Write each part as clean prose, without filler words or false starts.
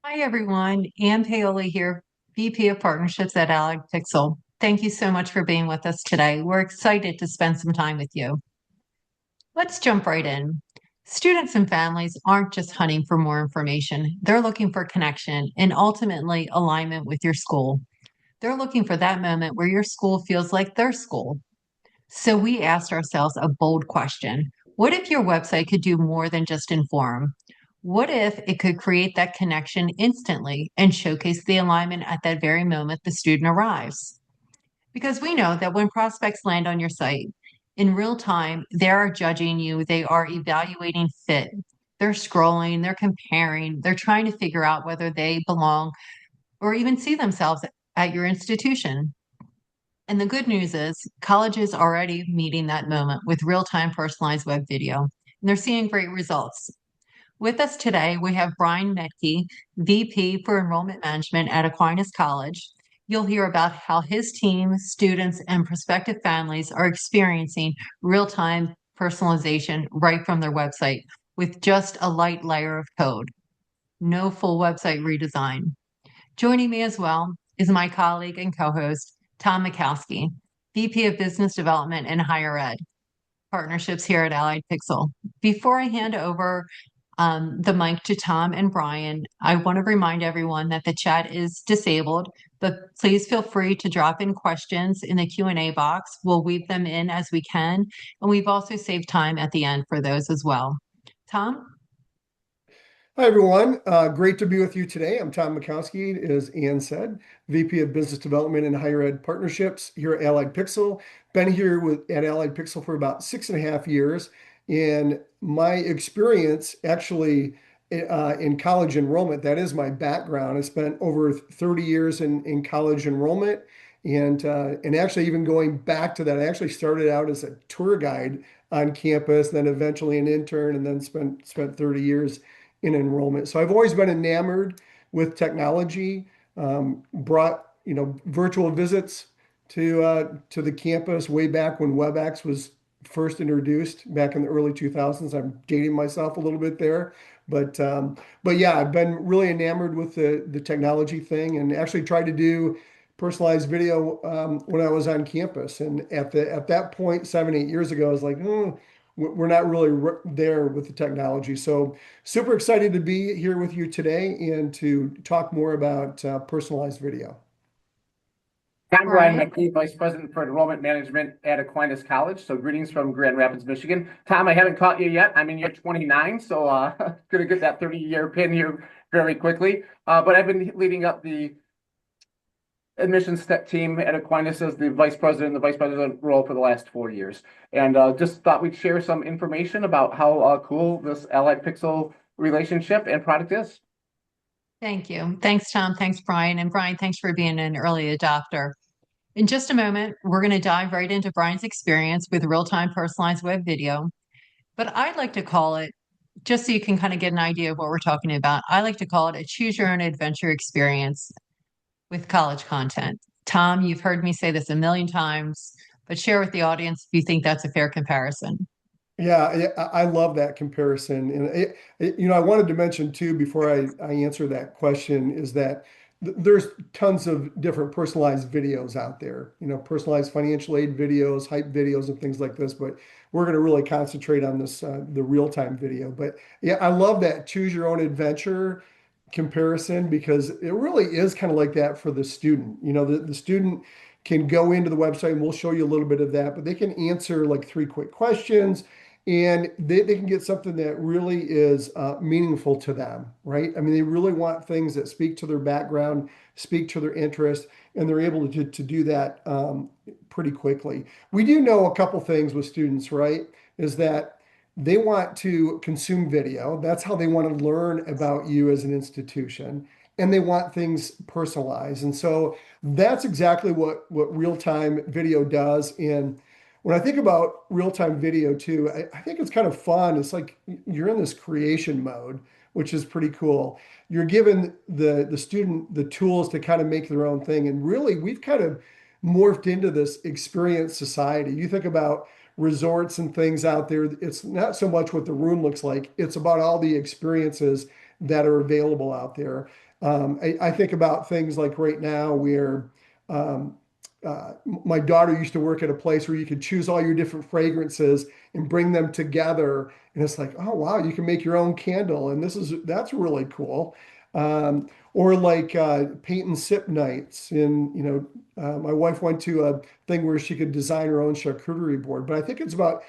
Hi, everyone. Ann Paoli here, VP of Partnerships at Allied Pixel. Thank you so much for being with us today. We're excited to spend some time with you. Let's jump right in. Students and families aren't just hunting for more information, they're looking for connection and ultimately alignment with your school. They're looking for that moment where your school feels like their school. So we asked ourselves a bold question. What if your website could do more than just inform? What if it could create that connection instantly and showcase the alignment at that very moment the student arrives? Because we know that when prospects land on your site in real time, they are judging you, they are evaluating fit. They're scrolling, they're comparing, they're trying to figure out whether they belong or even see themselves at your institution. And the good news is college is already meeting that moment with real-time personalized web video, and they're seeing great results. With us today, we have Brian Metke, VP for Enrollment Management at Aquinas College. You'll hear about how his team, students, and prospective families are experiencing real-time personalization right from their website with just a light layer of code, no full website redesign. Joining me as well is my colleague and co-host, Tom Mikowski, VP of Business Development and Higher Ed Partnerships here at Allied Pixel. Before I hand over the mic to Tom and Brian, I want to remind everyone that the chat is disabled, but please feel free to drop in questions in the Q&A box. We'll weave them in as we can, and we've also saved time at the end for those as well. Tom? Hi, everyone. Great to be with you today. I'm Tom Mikowski, as Ann said, VP of Business Development and Higher Ed Partnerships here at Allied Pixel. Been here at Allied Pixel for about 6.5 years. And my experience actually in college enrollment, that is my background. I spent over 30 years in college enrollment. And actually, even going back to that, I actually started out as a tour guide on campus, then eventually an intern, and then spent 30 years in enrollment. So I've always been enamored with technology. Brought virtual visits to the campus way back when WebEx was first introduced back in the early 2000s. I'm dating myself a little bit there, but yeah, I've been really enamored with the technology thing, and actually tried to do personalized video when I was on campus. And at that point, 7, 8 years ago, I was like, we're not really there with the technology. So super excited to be here with you today and to talk more about personalized video. I'm Brian Brian? McKee, Vice President for Enrollment Management at Aquinas College. So greetings from Grand Rapids, Michigan. Tom, I haven't caught you yet. I'm in year 29, so gonna get that 30-year pin here very quickly. But I've been leading up the admissions team at Aquinas as the Vice President, the Vice President role for the last 4 years. And just thought we'd share some information about how cool this Allied Pixel relationship and product is. Thank you. Thanks, Tom. Thanks, Brian. And Brian, thanks for being an early adopter. In just a moment, we're going to dive right into Brian's experience with real-time personalized web video. But I'd like to call it, just so you can kind of get an idea of what we're talking about, I like to call it a choose your own adventure experience with college content. Tom, you've heard me say this a million times, but share with the audience if you think that's a fair comparison. Yeah, I love that comparison. And I wanted to mention too, before I answer that question, is that there's tons of different personalized videos out there, personalized financial aid videos, hype videos, and things like this. But we're going to really concentrate on this, the real-time video. But yeah, I love that choose your own adventure comparison, because it really is kind of like that for the student. The student can go into the website, and we'll show you a little bit of that, but they can answer like 3 quick questions, and they can get something that really is meaningful to them, right? I mean, they really want things that speak to their background, speak to their interest, and they're able to do that pretty quickly. We do know a couple things with students, right? Is that they want to consume video. That's how they want to learn about you as an institution. And they want things personalized. And so that's exactly what real-time video does. And when I think about real-time video too, I think it's kind of fun. It's like you're in this creation mode, which is pretty cool. You're given the student the tools to kind of make their own thing. And really, we've kind of morphed into this experience society. You think about resorts and things out there, it's not so much what the room looks like, it's about all the experiences that are available out there. I think about things like right now where um, my daughter used to work at a place where you could choose all your different fragrances and bring them together. And it's like, oh, wow, you can make your own candle. And that's really cool. Or like paint and sip nights. And, my wife went to a thing where she could design her own charcuterie board. But I think it's about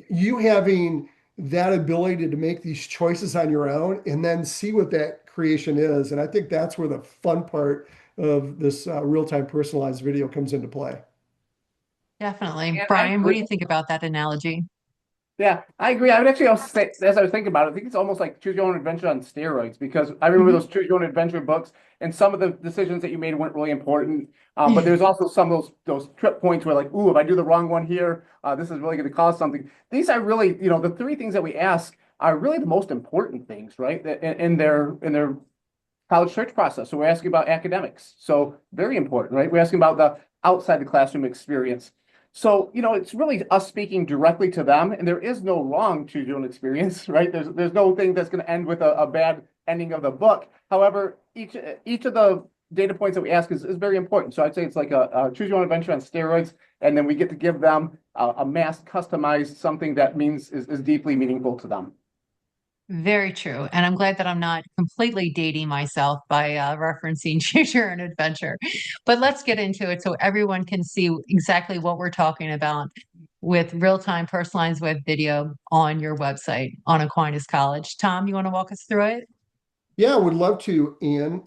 you having that ability to make these choices on your own and then see what that creation is. And I think that's where the fun part of this real-time personalized video comes into play. Definitely. And I Brian, what do agree. you think about that analogy? Yeah, I agree. I would actually also say, as I was thinking about it, I think it's almost like choose your own adventure on steroids because I remember Mhm. those choose your own adventure books and some of the decisions that you made weren't really important. But there's also some of those trip points where like, ooh, if I do the wrong one here, this is really going to cause something. These are really, the three things that we ask are really the most important things, right? In their college search process. So we're asking about academics. So very important, right? We're asking about the outside the classroom experience. So, it's really us speaking directly to them, and there is no wrong choose your own experience, right? There's no thing that's going to end with a bad ending of the book. However, each of the data points that we ask is very important. So I'd say it's like a choose your own adventure on steroids, and then we get to give them a mass customized something that is deeply meaningful to them. Very true. And I'm glad that I'm not completely dating myself by referencing Choose Your Own Adventure. But let's get into it so everyone can see exactly what we're talking about with real-time personalized web video on your website on Aquinas College. Tom, you want to walk us through it? Yeah, I would love to, Ian.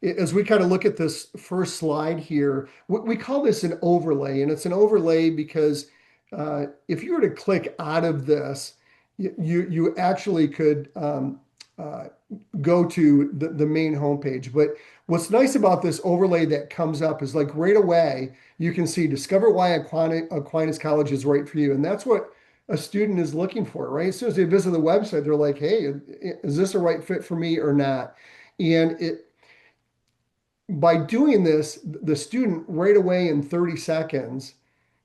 As we kind of look at this first slide here, we call this an overlay, and it's an overlay because if you were to click out of this, you actually could uh, go to the main homepage. But what's nice about this overlay that comes up is like right away, you can see discover why Aquinas College is right for you. And that's what a student is looking for, right? As soon as they visit the website, they're like, hey, is this a right fit for me or not? And by doing this, the student right away in 30 seconds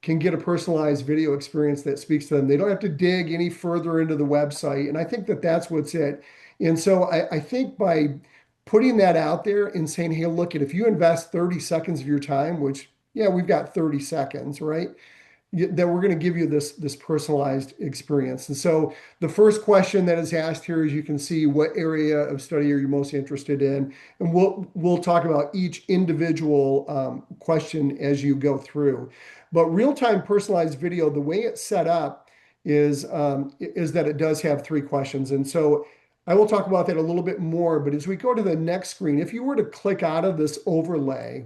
can get a personalized video experience that speaks to them. They don't have to dig any further into the website. And I think that that's what's it. And so I think by putting that out there and saying, hey, look, if you invest 30 seconds of your time, which, yeah, we've got 30 seconds, right? That we're going to give you this personalized experience. And so the first question that is asked here, as you can see, what area of study are you most interested in? And we'll talk about each individual question as you go through. But real-time personalized video, the way it's set up is that it does have three questions. And so I will talk about that a little bit more. But as we go to the next screen, if you were to click out of this overlay,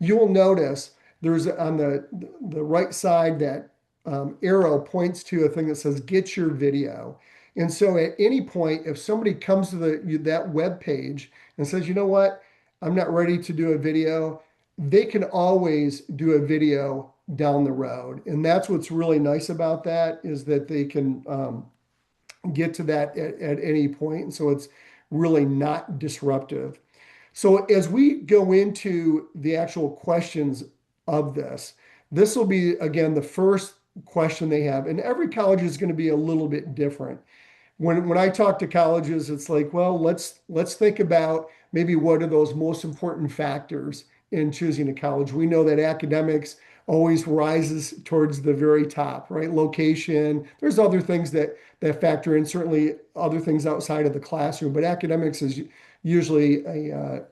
you will notice there's on the right side that arrow points to a thing that says get your video. And so at any point, if somebody comes to that web page and says, you know what, I'm not ready to do a video, they can always do a video down the road. And that's what's really nice about that is that they can get to that at any point. And so it's really not disruptive. So as we go into the actual questions of this will be again the first question they have, and every college is going to be a little bit different. When I talk to colleges, it's like, well, let's think about maybe what are those most important factors in choosing a college. We know that academics always rises towards the very top, right? Location. There's other things that factor in, certainly other things outside of the classroom, but academics is usually a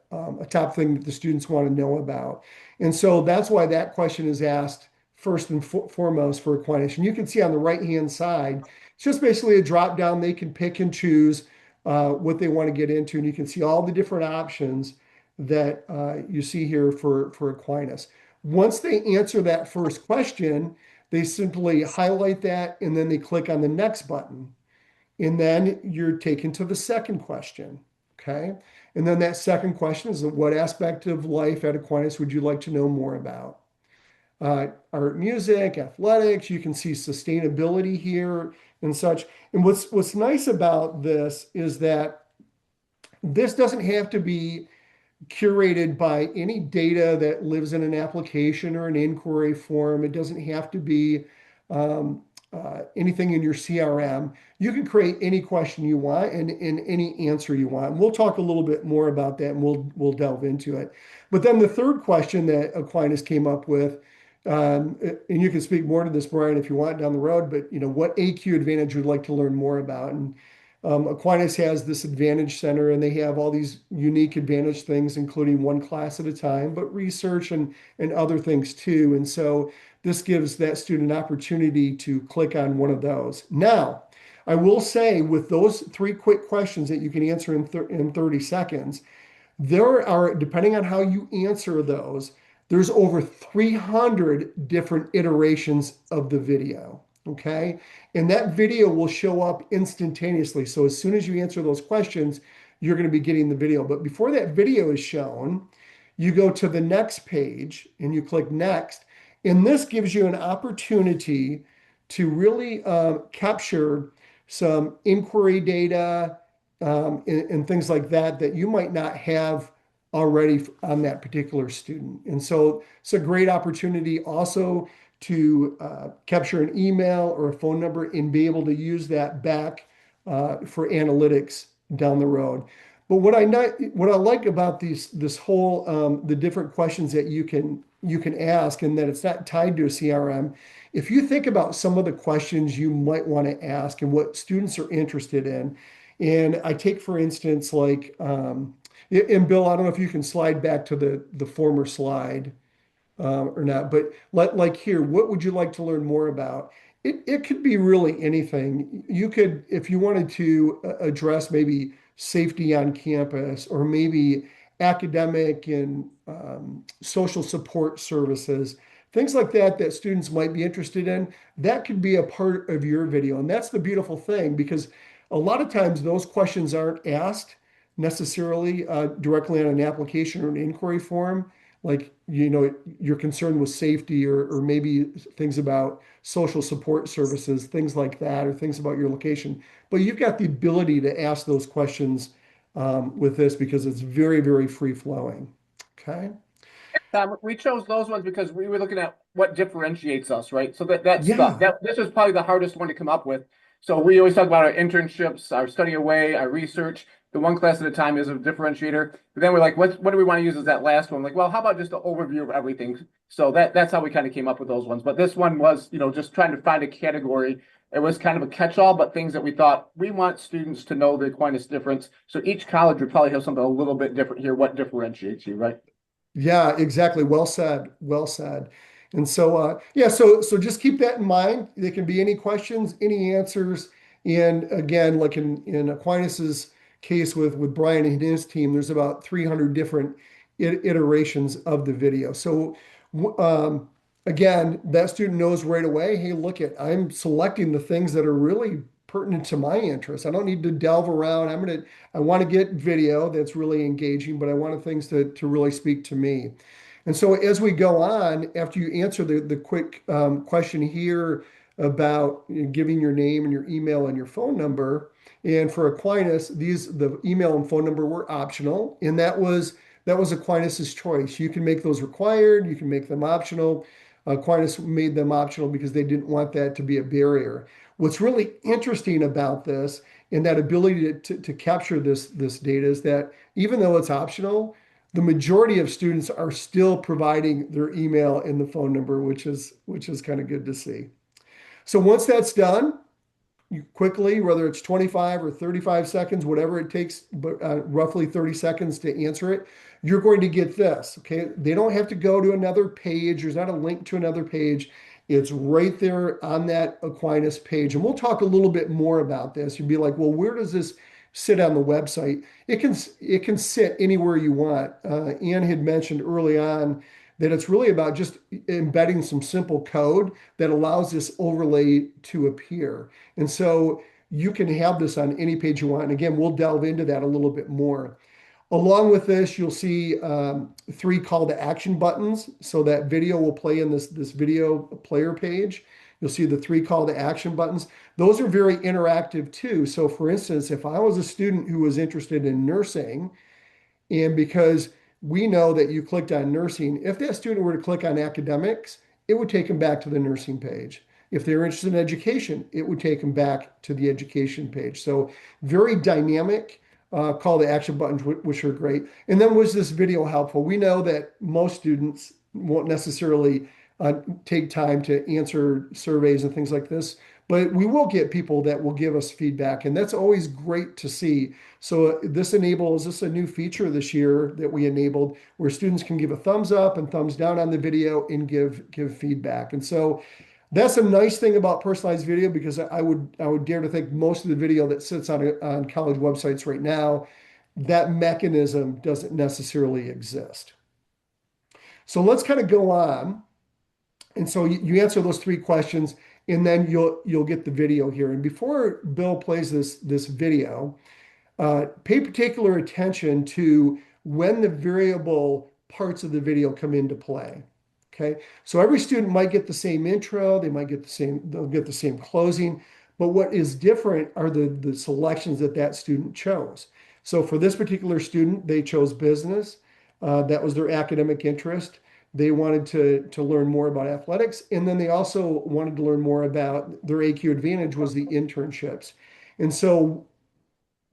top thing that the students want to know about. And so that's why that question is asked first and foremost for Aquinas. And you can see on the right-hand side, it's just basically a drop down. They can pick and choose what they want to get into. And you can see all the different options that you see here for Aquinas. Once they answer that first question, they simply highlight that and then they click on the next button. And then you're taken to the second question. Okay. And then that second question is what aspect of life at Aquinas would you like to know more about? Art, music, athletics. You can see sustainability here and such. And what's nice about this is that this doesn't have to be curated by any data that lives in an application or an inquiry form. It doesn't have to be anything in your CRM, you can create any question you want and any answer you want. And we'll talk a little bit more about that and we'll delve into it. But then the third question that Aquinas came up with, and you can speak more to this, Brian, if you want down the road, but what AQ advantage would like to learn more about? And Aquinas has this Advantage Center, and they have all these unique Advantage things, including one class at a time, but research and other things too. And so this gives that student an opportunity to click on one of those. Now, I will say with those three quick questions that you can answer in 30 seconds, there are, depending on how you answer those, there's over 300 different iterations of the video. Okay. And that video will show up instantaneously. So as soon as you answer those questions, you're going to be getting the video. But before that video is shown, you go to the next page and you click next. And this gives you an opportunity to really capture some inquiry data and things like that that you might not have already on that particular student. And so it's a great opportunity also to capture an email or a phone number and be able to use that back for analytics down the road. But what I like about this whole the different questions that you can ask and that it's not tied to a CRM. If you think about some of the questions you might want to ask and what students are interested in, and I take for instance and Bill, I don't know if you can slide back to the former slide or not, but like here, what would you like to learn more about? It could be really anything. You could, if you wanted to address maybe safety on campus or maybe academic and social support services, things like that that students might be interested in, that could be a part of your video. And that's the beautiful thing because a lot of times those questions aren't asked necessarily directly on an application or an inquiry form. Like, you're concerned with safety or maybe things about social support services, things like that, or things about your location. But you've got the ability to ask those questions with this because it's very, very free flowing. Okay. We chose those ones because we were looking at what differentiates us, right? So that stuck. Yeah. This was probably the hardest one to come up with. So we always talk about our internships, our study away, our research. The one class at a time is a differentiator. But then we're like, what do we want to use as that last one? Like, well, how about just an overview of everything? So that's how we kind of came up with those ones. But this one was, just trying to find a category. It was kind of a catch-all, but things that we thought we want students to know the Aquinas difference. So each college would probably have something a little bit different here. What differentiates you, right? Yeah, exactly. Well said. Well said. And so, yeah, so just keep that in mind. There can be any questions, any answers. And again, like in Aquinas's case with Brian and his team, there's about 300 different iterations of the video. So, again, that student knows right away, hey, look I'm selecting the things that are really pertinent to my interests. I don't need to delve around. I want to get video that's really engaging, but I want things to really speak to me. And so as we go on, after you answer the quick question here about giving your name and your email and your phone number, and for Aquinas, the email and phone number were optional, and that was Aquinas's choice. You can make those required, you can make them optional. Aquinas made them optional because they didn't want that to be a barrier. What's really interesting about this and that ability to capture this data is that even though it's optional, the majority of students are still providing their email and the phone number, which is kind of good to see. So once that's done, you quickly, whether it's 25 or 35 seconds, whatever it takes, but roughly 30 seconds to answer it, you're going to get this. Okay. They don't have to go to another page. There's not a link to another page. It's right there on that Aquinas page. And we'll talk a little bit more about this. You'd be like, well, where does this sit on the website? It can sit anywhere you want. Ann had mentioned early on that it's really about just embedding some simple code that allows this overlay to appear. And so you can have this on any page you want. And again, we'll delve into that a little bit more. Along with this, you'll see 3 call to action buttons. So that video will play in this video player page. You'll see the 3 call to action buttons. Those are very interactive too. So for instance, if I was a student who was interested in nursing, and because we know that you clicked on nursing, if that student were to click on academics, it would take them back to the nursing page. If they're interested in education, it would take them back to the education page. So very dynamic call to action buttons, which are great. And then was this video helpful? We know that most students won't necessarily take time to answer surveys and things like this, but we will get people that will give us feedback, and that's always great to see. So this is a new feature this year that we enabled where students can give a thumbs up and thumbs down on the video and give feedback. And so that's a nice thing about personalized video, because I would dare to think most of the video that sits on college websites right now, that mechanism doesn't necessarily exist. So let's kind of go on. And so you answer those three questions, and then you'll get the video here. And before Bill plays this video, pay particular attention to when the variable parts of the video come into play. Okay, so every student might get the same intro, they'll get the same closing, but what is different are the selections that student chose. So for this particular student, they chose business. That was their academic interest. They wanted to learn more about athletics, and then they also wanted to learn more about their AQ advantage was the internships. And so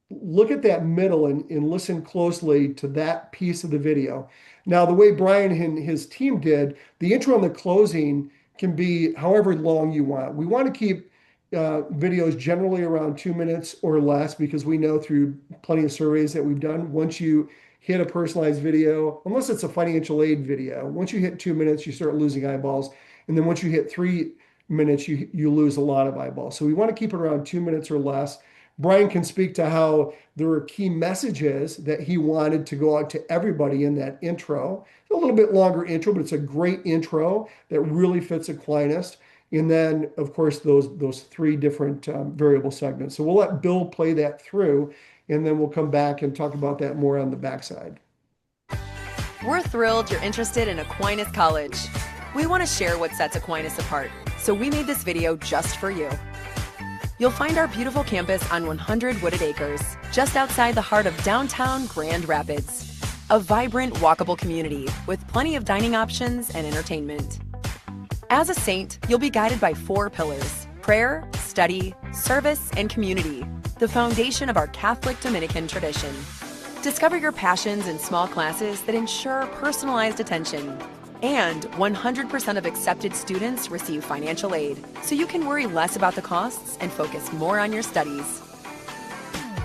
look at that middle and listen closely to that piece of the video. Now, the way Brian and his team did, the intro and the closing can be however long you want. We want to keep videos generally around 2 minutes or less, because we know through plenty of surveys that we've done, once you hit a personalized video, unless it's a financial aid video, once you hit 2 minutes, you start losing eyeballs. And then once you hit 3 minutes, you lose a lot of eyeballs. So we want to keep it around 2 minutes or less. Brian can speak to how there were key messages that he wanted to go out to everybody in that intro. A little bit longer intro, but it's a great intro that really fits Aquinas. And then, of course, those three different variable segments. So we'll let Bill play that through, and then we'll come back and talk about that more on the backside. We're thrilled you're interested in Aquinas College. We want to share what sets Aquinas apart, so we made this video just for you. You'll find our beautiful campus on 100 wooded acres, just outside the heart of downtown Grand Rapids. A vibrant, walkable community with plenty of dining options and entertainment. As a saint, you'll be guided by 4 pillars: prayer, study, service, and community, the foundation of our Catholic Dominican tradition. Discover your passions in small classes that ensure personalized attention. And 100% of accepted students receive financial aid, so you can worry less about the costs and focus more on your studies.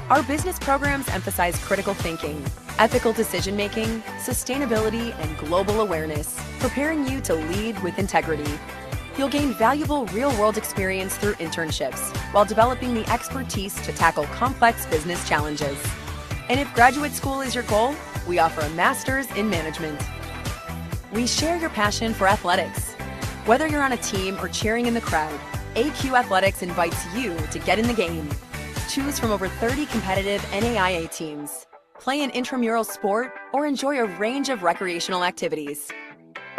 Our business programs emphasize critical thinking, ethical decision-making, sustainability, and global awareness, preparing you to lead with integrity. You'll gain valuable real-world experience through internships, while developing the expertise to tackle complex business challenges. And if graduate school is your goal, we offer a master's in management. We share your passion for athletics. Whether you're on a team or cheering in the crowd, AQ Athletics invites you to get in the game. Choose from over 30 competitive NAIA teams. Play an intramural sport or enjoy a range of recreational activities.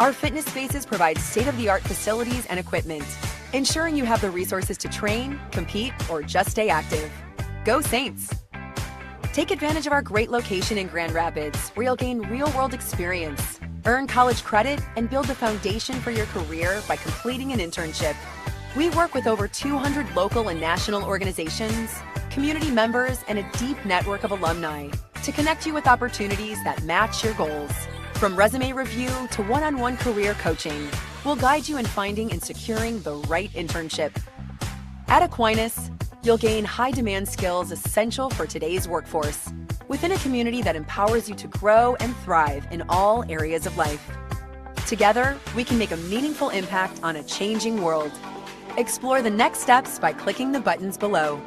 Our fitness spaces provide state-of-the-art facilities and equipment, ensuring you have the resources to train, compete, or just stay active. Go Saints! Take advantage of our great location in Grand Rapids, where you'll gain real-world experience, earn college credit, and build the foundation for your career by completing an internship. We work with over 200 local and national organizations, community members, and a deep network of alumni to connect you with opportunities that match your goals. From resume review to one-on-one career coaching, we'll guide you in finding and securing the right internship. At Aquinas, you'll gain high-demand skills essential for today's workforce, within a community that empowers you to grow and thrive in all areas of life. Together, we can make a meaningful impact on a changing world. Explore the next steps by clicking the buttons below.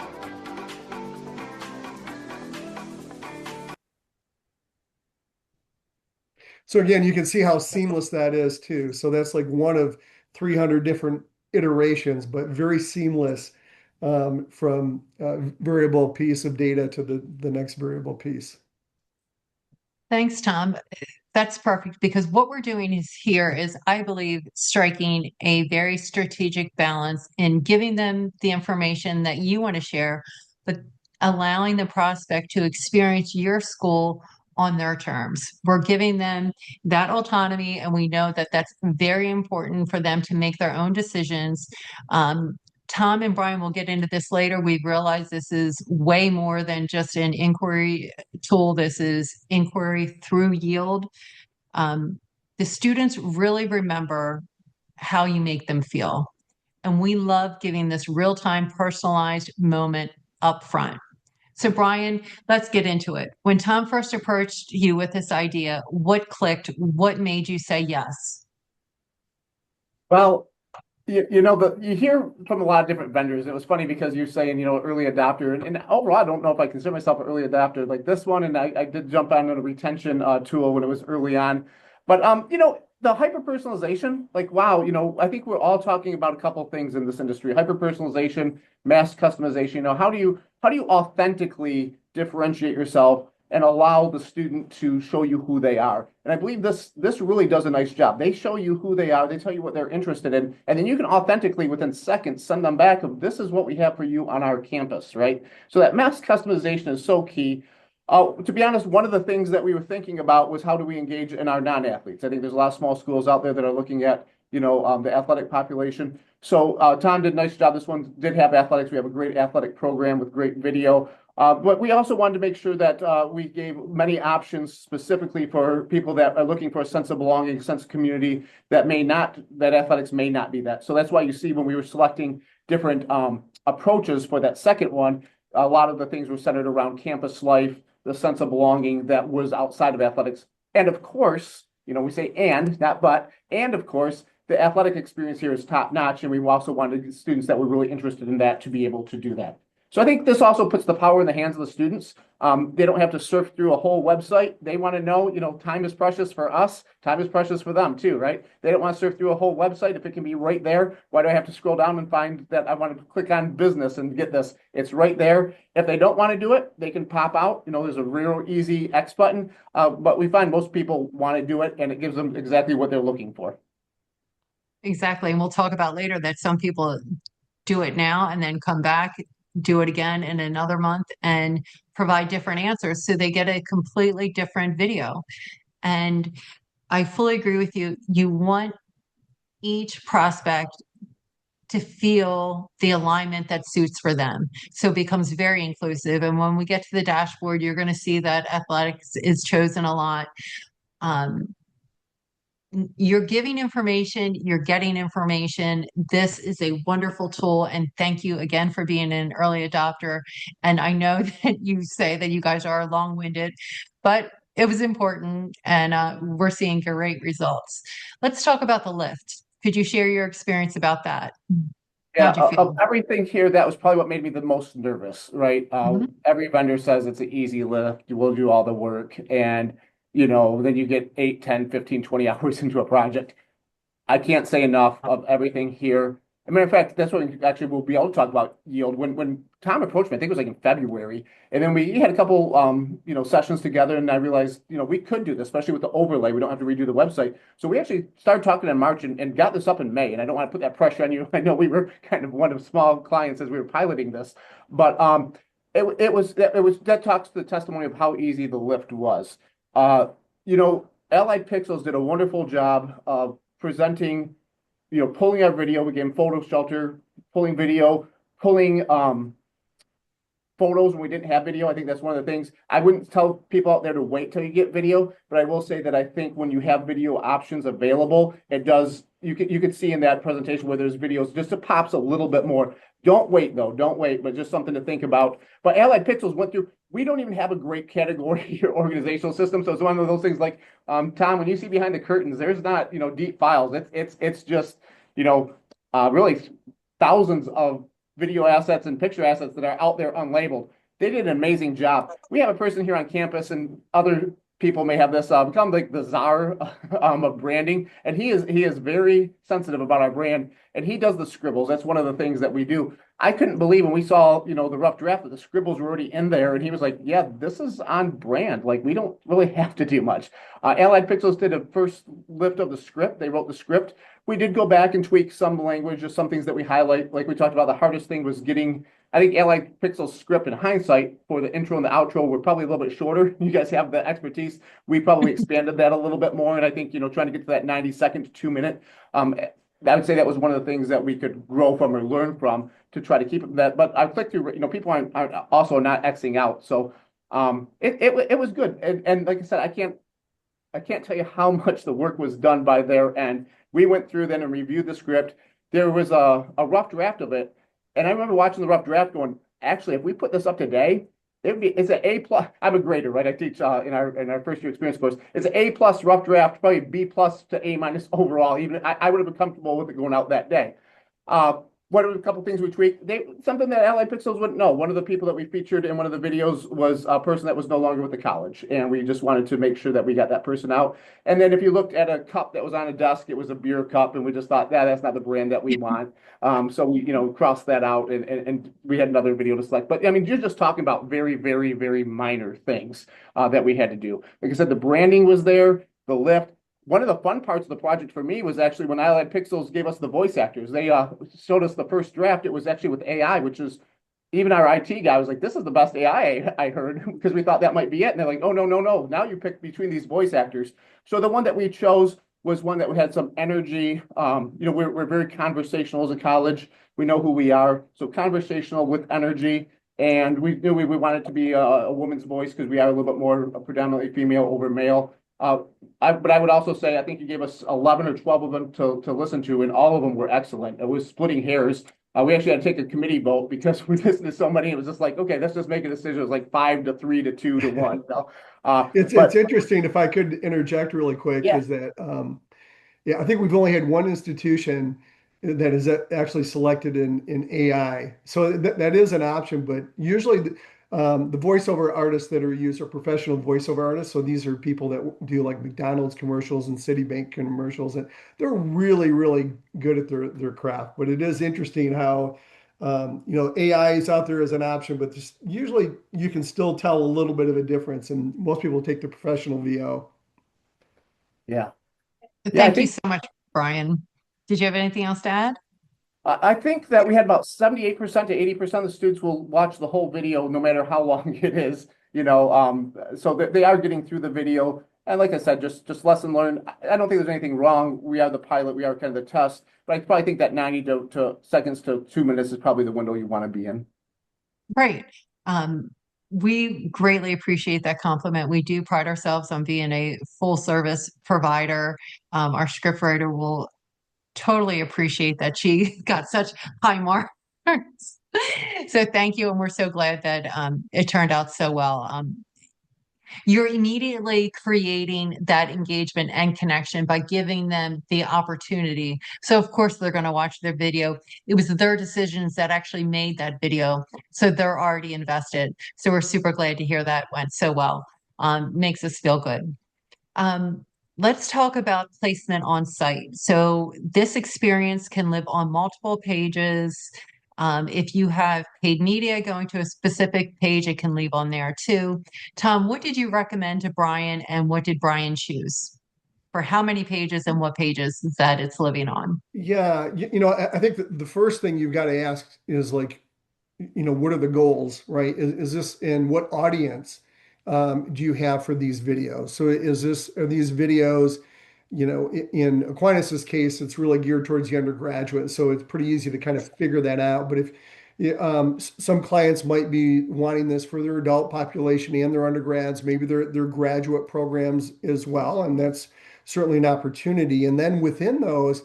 So again, you can see how seamless that is too. So that's like one of 300 different iterations, but very seamless from a variable piece of data to the next variable piece. Thanks, Tom. That's perfect, because what we're doing is, I believe, striking a very strategic balance in giving them the information that you want to share, but allowing the prospect to experience your school on their terms. We're giving them that autonomy, and we know that that's very important for them to make their own decisions. Tom and Brian will get into this later. We've realized this is way more than just an inquiry tool. This is inquiry through yield. The students really remember how you make them feel. And we love giving this real-time personalized moment up front. So Brian, let's get into it. When Tom first approached you with this idea, what clicked? What made you say yes? Well, you hear from a lot of different vendors. It was funny because you're saying, early adopter, and overall, I don't know if I consider myself an early adopter like this one. And I did jump on a retention tool when it was early on. But the hyper personalization, like wow, I think we're all talking about a couple things in this industry: hyper personalization, mass customization. How do you authentically differentiate yourself and allow the student to show you who they are? And I believe this really does a nice job. They show you who they are, they tell you what they're interested in, and then you can authentically within seconds send them back of this is what we have for you on our campus, right? So that mass customization is so key. To be honest, one of the things that we were thinking about was how do we engage in our non-athletes? I think there's a lot of small schools out there that are looking at, the athletic population. So Tom did a nice job. This one did have athletics. We have a great athletic program with great video. But we also wanted to make sure that we gave many options specifically for people that are looking for a sense of belonging, sense of community that athletics may not be that. So that's why you see when we were selecting different approaches for that second one, a lot of the things were centered around campus life, the sense of belonging that was outside of athletics. And of course, we say and, not but, and of course, the athletic experience here is top notch. And we also wanted students that were really interested in that to be able to do that. So I think this also puts the power in the hands of the students. They don't have to surf through a whole website. They want to know, time is precious for us. Time is precious for them too, right? They don't want to surf through a whole website. If it can be right there, why do I have to scroll down and find that I want to click on business and get this? It's right there. If they don't want to do it, they can pop out. There's a real easy X button, but we find most people want to do it and it gives them exactly what they're looking for. Exactly. And we'll talk about later that some people do it now and then come back, do it again in another month and provide different answers. So they get a completely different video. And I fully agree with you. You want each prospect to feel the alignment that suits for them. So it becomes very inclusive. And when we get to the dashboard, you're going to see that athletics is chosen a lot. You're giving information, you're getting information. This is a wonderful tool. And thank you again for being an early adopter. And I know that you say that you guys are long-winded, but it was important and we're seeing great results. Let's talk about the lift. Could you share your experience about that? Yeah, How'd you feel? of everything here, that was probably what made me the most nervous, right? Mhm. Every vendor says it's an easy lift, we'll do all the work. And, then you get 8, 10, 15, 20 hours into a project. I can't say enough of everything here. As a matter of fact, that's what we actually will be able to talk about yield. When Tom approached me, I think it was like in February, and then we had a couple sessions together, and I realized we could do this, especially with the overlay. We don't have to redo the website. So we actually started talking in March and got this up in May. And I don't want to put that pressure on you. I know we were kind of one of small clients as we were piloting this, but that talks to the testimony of how easy the lift was. Allied Pixels did a wonderful job of presenting, pulling our video. We gave them photo shelter, pulling video, pulling photos when we didn't have video. I think that's one of the things. I wouldn't tell people out there to wait till you get video, but I will say that I think when you have video options available, it does. You could see in that presentation where there's videos, just it pops a little bit more. Don't wait though, don't wait, but just something to think about. But Allied Pixels went through. We don't even have a great category or organizational system, so it's one of those things like Tom. When you see behind the curtains, there's not deep files. It's just really thousands of video assets and picture assets that are out there unlabeled. They did an amazing job. We have a person here on campus, and other people may have this become like the czar of branding, and he is very sensitive about our brand, and he does the scribbles. That's one of the things that we do. I couldn't believe when we saw the rough draft that the scribbles were already in there, and he was like, "Yeah, this is on brand. Like we don't really have to do much." Allied Pixels did a first lift of the script. They wrote the script. We did go back and tweak some language, just some things that we highlight. Like we talked about, the hardest thing was getting I think Allied Pixel's script in hindsight for the intro and the outro were probably a little bit shorter. You guys have the expertise. We probably expanded that a little bit more. And I think, trying to get to that 90-second to 2 minute, I would say that was one of the things that we could grow from or learn from to try to keep that. But I clicked through, people aren't also not Xing out. So it was good. And like I said, I can't tell you how much the work was done by their end. We went through then and reviewed the script. There was a rough draft of it. And I remember watching the rough draft going, actually, if we put this up today, it's an A plus. I'm a grader, right? I teach in our first year experience course. It's an A plus rough draft, probably B plus to A minus overall. Even I would have been comfortable with it going out that day. What are a couple things we tweaked? Something that Allied Pixels wouldn't know. One of the people that we featured in one of the videos was a person that was no longer with the college, and we just wanted to make sure that we got that person out. And then if you looked at a cup that was on a desk, it was a beer cup, and we just thought, that's not the brand that we want. So we, crossed that out, and we had another video to select. But I mean, you're just talking about very, very, very minor things that we had to do. Like I said, the branding was there, the lift. One of the fun parts of the project for me was actually when Allied Pixels gave us the voice actors. They showed us the first draft. It was actually with AI, which is even our IT guy was like, "This is the best AI I heard," because we thought that might be it. And they're like, "Oh, no, no, no. Now you pick between these voice actors." So the one that we chose was one that had some energy. We're very conversational as a college. We know who we are. So conversational with energy. And we knew we wanted to be a woman's voice because we are a little bit more predominantly female over male. But I would also say I think you gave us 11 or 12 of them to listen to, and all of them were excellent. It was splitting hairs. We actually had to take a committee vote because we listened to so many. It was just like, okay, let's just make a decision. It was like 5 to 3 to 2 to 1. So, It's interesting, if I could interject really quick, yeah, is that yeah, I think we've only had one institution that is actually selected in AI. So that is an option, but usually the voiceover artists that are used are professional voiceover artists. So these are people that do like McDonald's commercials and Citibank commercials, and they're really, really good at their craft. But it is interesting how AI is out there as an option, but just usually you can still tell a little bit of a difference, and most people take the professional VO. yeah, yeah. I Thank you think so much, Brian. Did you have anything else to add? I think that we had about 78% to 80% of the students will watch the whole video, no matter how long it is. So they are getting through the video. And like I said, just lesson learned. I don't think there's anything wrong. We are the pilot. We are kind of the test. But I probably think that 90 to seconds to 2 minutes is probably the window you want to be in. Right. We greatly appreciate that compliment. We do pride ourselves on being a full service provider. Our scriptwriter will totally appreciate that she got such high marks. So thank you, and we're so glad that it turned out so well. You're immediately creating that engagement and connection by giving them the opportunity. So of course they're going to watch their video. It was their decisions that actually made that video. So they're already invested. So we're super glad to hear that went so well. Makes us feel good. Let's talk about placement on site. So this experience can live on multiple pages. If you have paid media going to a specific page, it can leave on there too. Tom, what did you recommend to Brian, and what did Brian choose? For how many pages and what pages that it's living on? Yeah, I think that the first thing you've got to ask is like, what are the goals, right? Is this, and what audience do you have for these videos? So are these videos, in Aquinas's case, it's really geared towards the undergraduate, so it's pretty easy to kind of figure that out. But if some clients might be wanting this for their adult population and their undergrads, maybe their graduate programs as well, and that's certainly an opportunity. And then within those,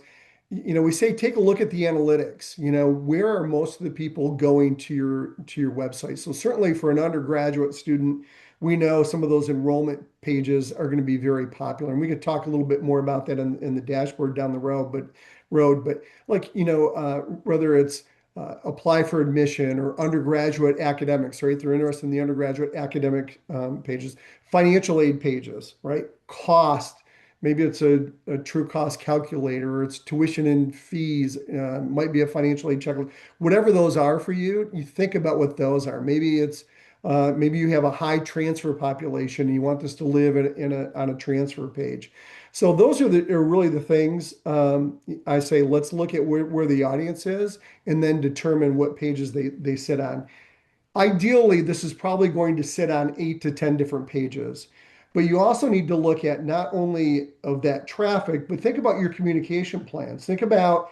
we say take a look at the analytics. Where are most of the people going to your website? So certainly for an undergraduate student, we know some of those enrollment pages are going to be very popular, and we could talk a little bit more about that in the dashboard down the road. But like whether it's apply for admission or undergraduate academics, right? They're interested in the undergraduate academic pages, financial aid pages, right? Cost. Maybe it's a true cost calculator, or it's tuition and fees, might be a financial aid checklist. Whatever those are for you, you think about what those are. Maybe it's Maybe you have a high transfer population and you want this to live on a transfer page. So those are really the things I say, let's look at where the audience is and then determine what pages they sit on. Ideally, this is probably going to sit on 8 to 10 different pages. But you also need to look at not only of that traffic, but think about your communication plans. Think about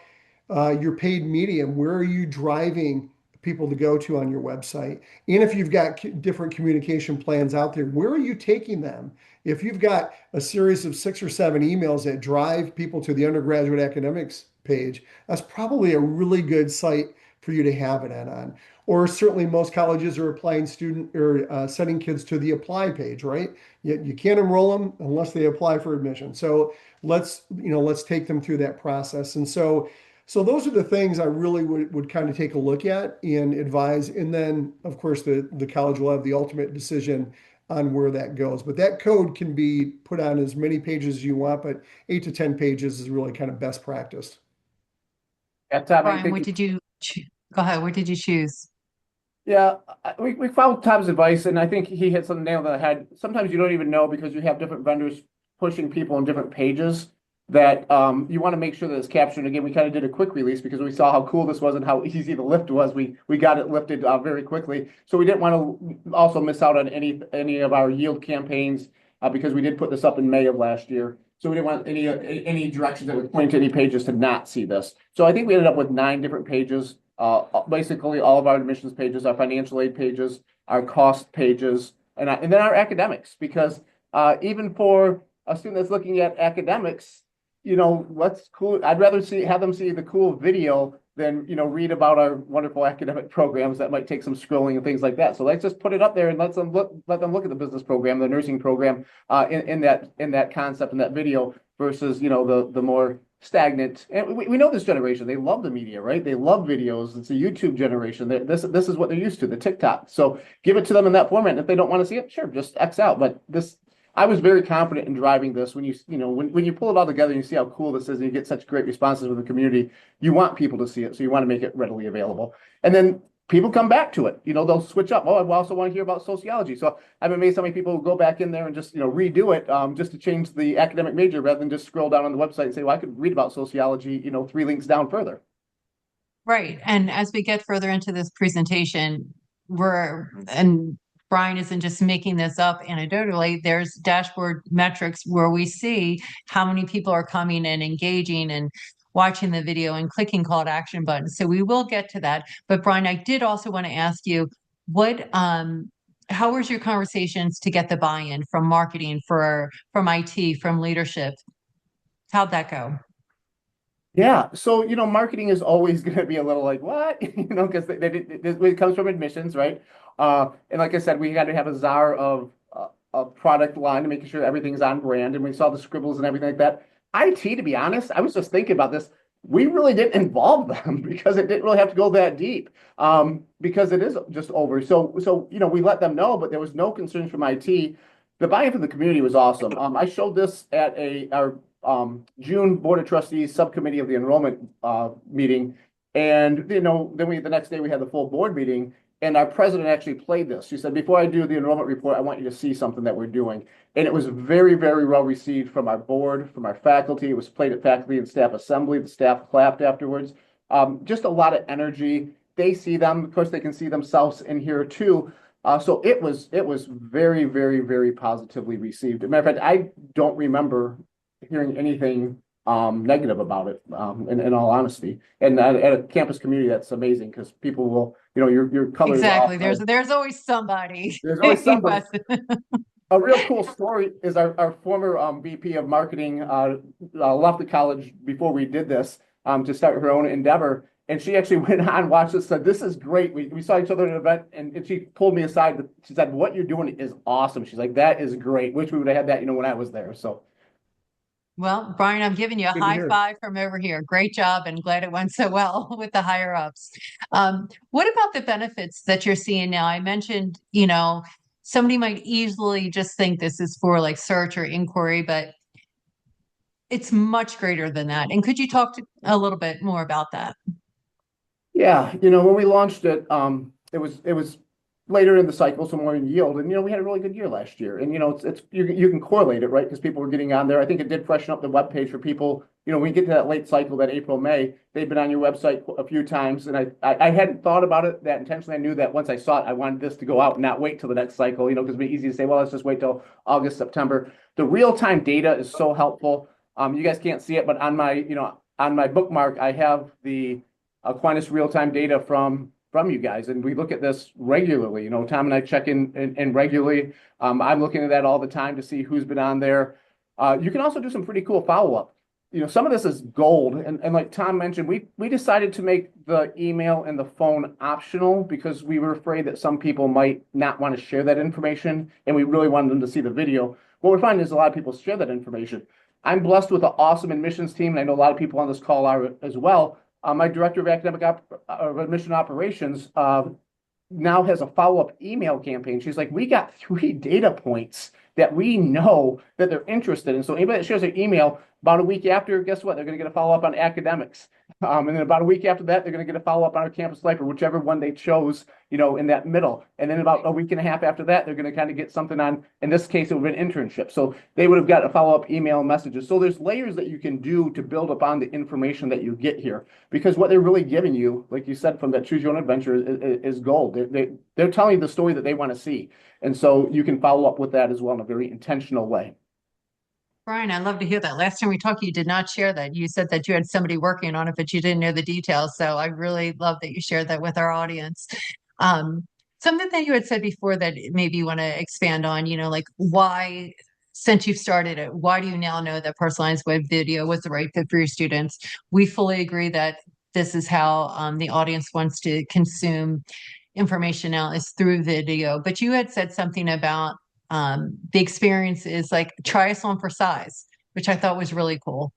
your paid medium. Where are you driving people to go to on your website? And if you've got different communication plans out there, where are you taking them? If you've got a series of 6 or 7 emails that drive people to the undergraduate academics page, that's probably a really good site for you to have it on. Or certainly most colleges are applying student or sending kids to the apply page, right? You can't enroll them unless they apply for admission. So let's take them through that process. And so those are the things I really would kind of take a look at and advise. And then, of course, the college will have the ultimate decision on where that goes. But that code can be put on as many pages as you want, but 8 to 10 pages is really kind of best practice. Brian, go ahead, what did you choose? Yeah, we followed Tom's advice, and I think he hit some nail on the head. Sometimes you don't even know because you have different vendors pushing people on different pages that you want to make sure that it's captured. Again, we kind of did a quick release because we saw how cool this was and how easy the lift was. We got it lifted very quickly, so we didn't want to also miss out on any of our yield campaigns because we did put this up in May of last year. So we didn't want any directions that would point to any pages to not see this. So I think we ended up with 9 different pages. Basically all of our admissions pages, our financial aid pages, our cost pages, and then our academics, because even for a student that's looking at academics, what's cool, I'd rather have them see the cool video than, read about our wonderful academic programs that might take some scrolling and things like that. So let's just put it up there and let them look at the business program, the nursing program, in that concept, in that video versus, the more stagnant. And we know this generation, they love the media, right? They love videos. It's a YouTube generation. This is what they're used to, the TikTok. So give it to them in that format. And if they don't want to see it, sure, just X out. But I was very confident in driving this. When you pull it all together and you see how cool this is and you get such great responses from the community, you want people to see it. So you want to make it readily available. And then people come back to it. They'll switch up. Oh, I also want to hear about sociology. So I'm amazed how many people go back in there and just, redo it just to change the academic major rather than just scroll down on the website and say, well, I could read about sociology, 3 links down further. Right. And as we get further into this presentation, Brian isn't just making this up anecdotally. There's dashboard metrics where we see how many people are coming and engaging and watching the video and clicking call to action buttons. So we will get to that. But Brian, I did also want to ask you, how was your conversations to get the buy-in from marketing, from IT, from leadership? How'd that go? Yeah. So, marketing is always going to be a little like, what? Because it comes from admissions, right? And like I said, we had to have a czar of a product line to make sure everything's on brand. And we saw the scribbles and everything like that. IT, to be honest, I was just thinking about this. We really didn't involve them because it didn't really have to go that deep because it is just over. So we let them know, but there was no concerns from IT. The buy-in from the community was awesome. I showed this at our June Board of Trustees subcommittee of the enrollment meeting. And, the next day we had the full board meeting and our president actually played this. She said, before I do the enrollment report, I want you to see something that we're doing. And it was very, very well received from our board, from our faculty. It was played at faculty and staff assembly. The staff clapped afterwards. Just a lot of energy. They see them. Of course, they can see themselves in here too. So it was very, very, very positively received. As a matter of fact, I don't remember hearing anything negative about it, in all honesty. And at a campus community, that's amazing because people will, your colors. Exactly. There's always somebody. There's always somebody. A real cool story is our former VP of marketing left the college before we did this to start her own endeavor. And she actually went on, watched this, said, this is great. We saw each other at an event and she pulled me aside. She said, what you're doing is awesome. She's like, that is great. Wish we would have had that, when I was there. So. Well, Brian, I'm giving you a high five from over here. Great job and glad it went so well with the higher ups. What about the benefits that you're seeing now? I mentioned, somebody might easily just think this is for like search or inquiry, but it's much greater than that. And could you talk a little bit more about that? Yeah, when we launched it, it was later in the cycle, so more in yield. And, we had a really good year last year. And, you can correlate it, right? Because people were getting on there. I think it did freshen up the web page for people. When you get to that late cycle, that April, May, they've been on your website a few times. And I hadn't thought about it that intentionally. I knew that once I saw it, I wanted this to go out and not wait till the next cycle, because it'd be easy to say, well, let's just wait till August, September. The real-time data is so helpful. You guys can't see it, but on my bookmark, I have the Aquinas real-time data from you guys, and we look at this regularly. Tom and I check in regularly. I'm looking at that all the time to see who's been on there. You can also do some pretty cool follow-up. Some of this is gold, and like Tom mentioned, we decided to make the email and the phone optional because we were afraid that some people might not want to share that information, and we really wanted them to see the video. What we're finding is a lot of people share that information. I'm blessed with an awesome admissions team, and I know a lot of people on this call are as well. My director of academic admission operations now has a follow-up email campaign. She's like, we got 3 data points that we know that they're interested in. So anybody that shares their email, about a week after, guess what? They're going to get a follow-up on academics. And then about a week after that, they're going to get a follow-up on our campus life, or whichever one they chose, in that middle. And then about a week and a half after that, they're going to kind of get something on, in this case, it would have been an internship. So they would have got a follow-up email messages. So there's layers that you can do to build upon the information that you get here. Because what they're really giving you, like you said, from that Choose Your Own Adventure is gold. They're telling you the story that they want to see. And so you can follow up with that as well in a very intentional way. Brian, I love to hear that. Last time we talked, you did not share that. You said that you had somebody working on it, but you didn't know the details. So I really love that you shared that with our audience. Something that you had said before that maybe you want to expand on, like why, since you've started it, why do you now know that personalized web video was the right fit for your students? We fully agree that this is how the audience wants to consume information now, is through video. But you had said something about the experience is like try us on for size, which I thought was really cool.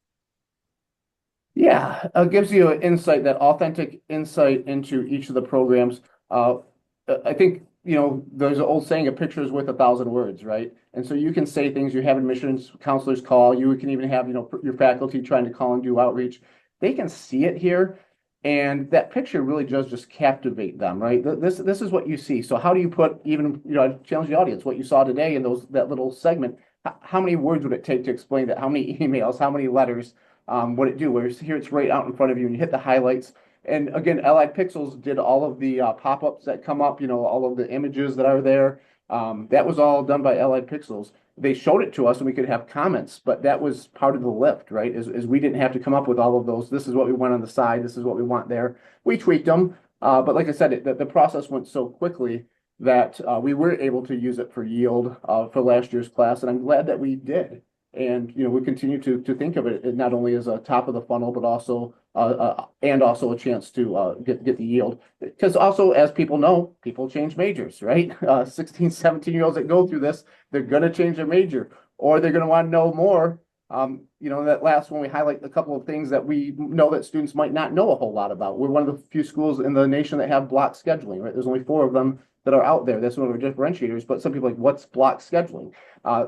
Yeah, it gives you an insight, that authentic insight into each of the programs. I think, there's an old saying, a picture is worth 1,000 words, right? And so you can say things, you have admissions counselors call, you can even have, your faculty trying to call and do outreach. They can see it here. And that picture really does just captivate them, right? This is what you see. So how do you put, even, I challenge the audience, what you saw today in that little segment, how many words would it take to explain that? How many emails, how many letters would it do? Whereas here it's right out in front of you and you hit the highlights. And again, Allied Pixels did all of the pop-ups that come up, all of the images that are there. That was all done by Allied Pixels. They showed it to us and we could have comments, but that was part of the lift, right? Is we didn't have to come up with all of those. This is what we want on the side. This is what we want there. We tweaked them. But like I said, the process went so quickly that we were able to use it for yield for last year's class. And I'm glad that we did. And, we continue to think of it not only as a top of the funnel, but also a chance to get the yield. Because also, as people know, people change majors, right? 16, 17-year-olds that go through this, they're going to change their major, or they're going to want to know more. That last one, we highlight a couple of things that we know that students might not know a whole lot about. We're one of the few schools in the nation that have block scheduling, right? There's only 4 of them that are out there. That's one of our differentiators. But some people are like, what's block scheduling?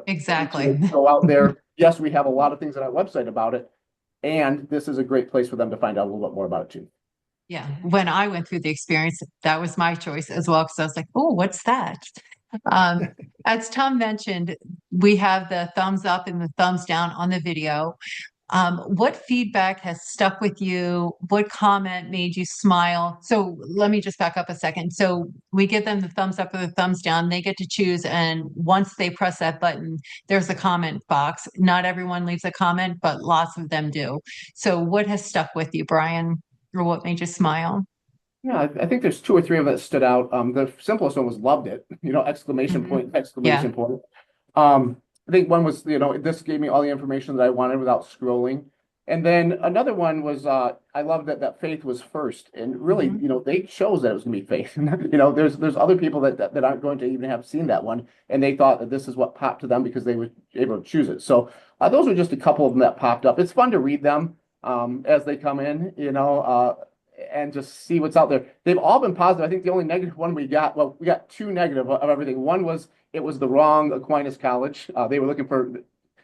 Exactly. Go out there. Yes, we have a lot of things on our website about it. And this is a great place for them to find out a little bit more about it too. Yeah. When I went through the experience, that was my choice as well. Because I was like, oh, what's that? As Tom mentioned, we have the thumbs up and the thumbs down on the video. What feedback has stuck with you? What comment made you smile? So let me just back up a second. So we give them the thumbs up or the thumbs down. They get to choose. And once they press that button, there's a comment box. Not everyone leaves a comment, but lots of them do. So what has stuck with you, Brian, or what made you smile? Yeah, I think there's 2 or 3 of them that stood out. The simplest one was loved it, exclamation point, exclamation point. I think one was, this gave me all the information that I wanted without scrolling. And then another one was, I love that faith was first. And really, they chose that it was going to be faith. There's other people that aren't going to even have seen that one. And they thought that this is what popped to them because they were able to choose it. So those were just a couple of them that popped up. It's fun to read them as they come in, and just see what's out there. They've all been positive. I think the only negative one we got 2 negative of everything. One was, it was the wrong Aquinas College. They were looking for,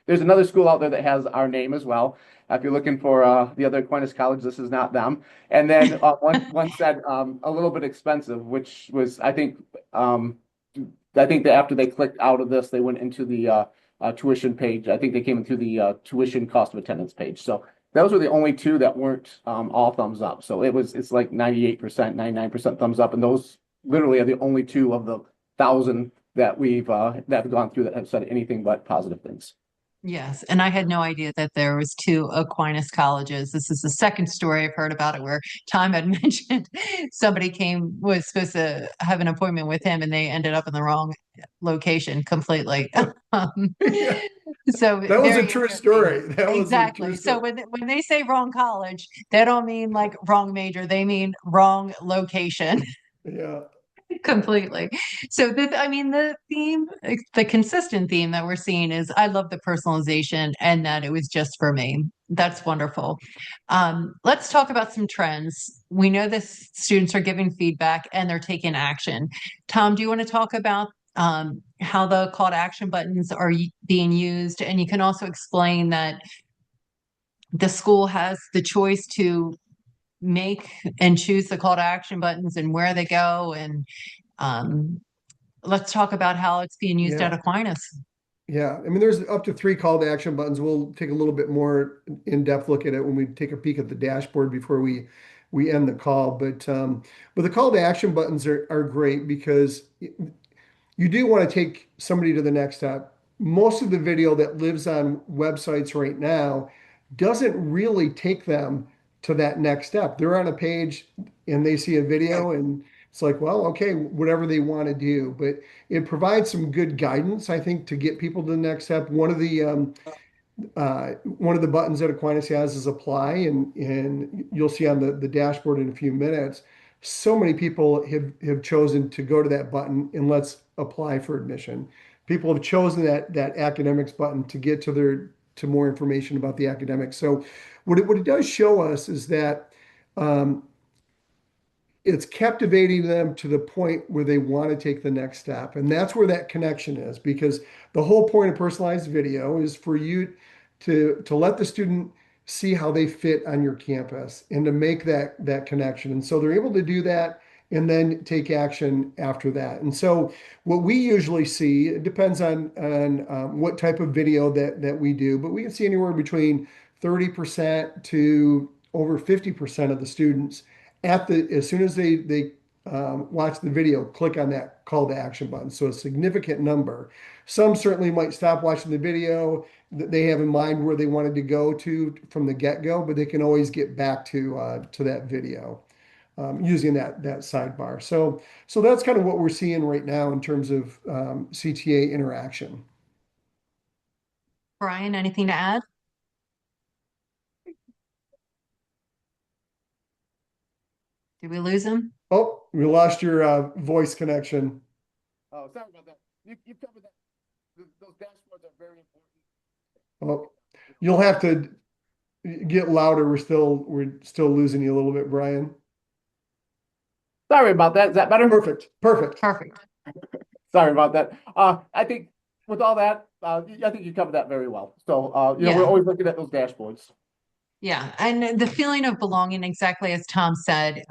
There's another school out there that has our name as well. If you're looking for the other Aquinas College, this is not them. And then one said a little bit expensive, which was I think that after they clicked out of this, they went into the tuition page. I think they came into the tuition cost of attendance page. So those were the only two that weren't all thumbs up. So it's like 98%, 99% thumbs up, and those literally are the only two of the 1,000 that that have gone through that have said anything but positive things. Yes, and I had no idea that there was two Aquinas colleges. This is the second story I've heard about it where Tom had mentioned somebody was supposed to have an appointment with him and they ended up in the wrong location completely. Yeah. So That was a very true interesting. story. That was a Exactly. true So story. when they say wrong college, they don't mean like wrong major. They mean wrong location. Yeah. Completely. So I mean, the theme, the consistent theme that we're seeing is I love the personalization and that it was just for me. That's wonderful. Let's talk about some trends. We know the students are giving feedback and they're taking action. Tom, do you want to talk about how the call to action buttons are being used? And you can also explain that the school has the choice to make and choose the call to action buttons and where they go. And um, let's talk about how it's being used at Yeah. Aquinas. Yeah. I mean, there's up to 3 call to action buttons. We'll take a little bit more in-depth look at it when we take a peek at the dashboard before we end the call. But the call to action buttons are great because you do want to take somebody to the next step. Most of the video that lives on websites right now doesn't really take them to that next step. They're on a page and they see a video and it's like, well, okay, whatever they want to do. But it provides some good guidance, I think, to get people to the next step. One of the buttons that Aquinas has is apply, and you'll see on the dashboard in a few minutes. So many people have chosen to go to that button and let's apply for admission. People have chosen that academics button to get to more information about the academics. So what it does show us is that um, it's captivating them to the point where they want to take the next step. And that's where that connection is, because the whole point of personalized video is for you to let the student see how they fit on your campus and to make that connection. And so they're able to do that and then take action after that. And so what we usually see, it depends on what type of video that we do, but we can see anywhere between 30% to over 50% of the students as soon as they watch the video, click on that call to action button. So a significant number. Some certainly might stop watching the video that they have in mind where they wanted to go to from the get-go, but they can always get back to that video using that sidebar. So that's kind of what we're seeing right now in terms of CTA interaction. Brian, anything to add? Did we lose him? Oh, we lost your voice connection. Oh, sorry about that. You covered that. Those dashboards are very important. Oh, you'll have to get louder. We're still losing you a little bit, Brian. Sorry about that. Is that better? Perfect. Perfect. Perfect. Sorry about that. I think with all that, I think you covered that very well. So, Yeah. we're always looking at those dashboards. Yeah. And the feeling of belonging, exactly as Tom said,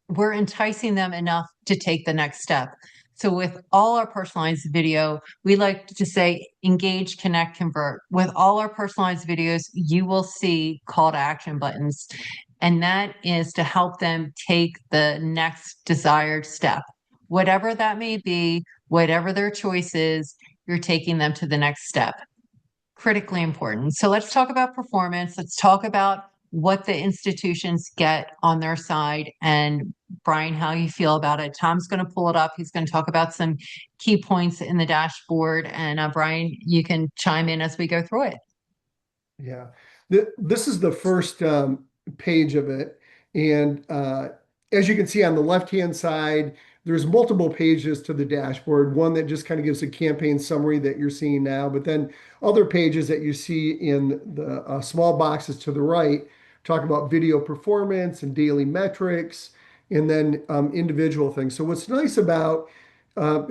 we're enticing them enough to take the next step. So with all our personalized video, we like to say engage, connect, convert. With all our personalized videos, you will see call to action buttons. And that is to help them take the next desired step. Whatever that may be, whatever their choice is, you're taking them to the next step. Critically important. So let's talk about performance. Let's talk about what the institutions get on their side. And Brian, how you feel about it. Tom's going to pull it up. He's going to talk about some key points in the dashboard. And Brian, you can chime in as we go through it. Yeah. This is the first page of it. And as you can see on the left-hand side, there's multiple pages to the dashboard. One that just kind of gives a campaign summary that you're seeing now, but then other pages that you see in the small boxes to the right talk about video performance and daily metrics, and then individual things. So what's nice about